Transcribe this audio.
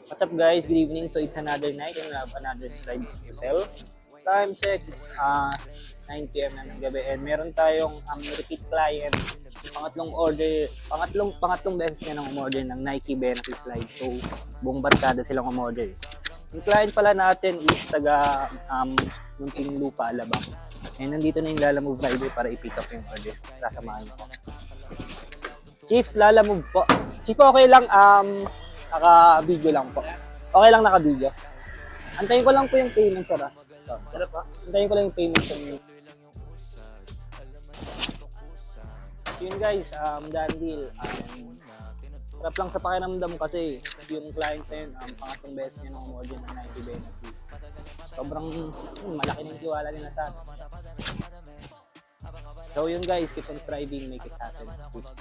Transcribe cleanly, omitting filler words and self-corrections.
What's up guys? Good evening. So it's another night and we have another slide to sell. Time check, it's 9 p.m. na ng gabi and meron tayong repeat client. Pangatlong beses niya nang umorder ng Nike Benassi slide. So buong barkada silang umorder. Yung client pala natin is taga Muntinlupa, Alabang. And nandito na yung Lalamove driver para i-pick up yung order. Sasamahan ko. Chief, Lalamove po. Chief, okay lang, naka-video lang po. Okay lang naka-video. Antayin ko lang po yung payment, sir. Sarap po. Antayin ko lang yung payment sa inyo. So yun guys, done deal. Sarap lang sa pakiramdam kasi yung client na yun, pangatlong beses niya nung umorder ng Nike Benassi. Sobrang malaki ng tiwala nila sa atin. So yun guys, keep on striving, make it happen. Peace.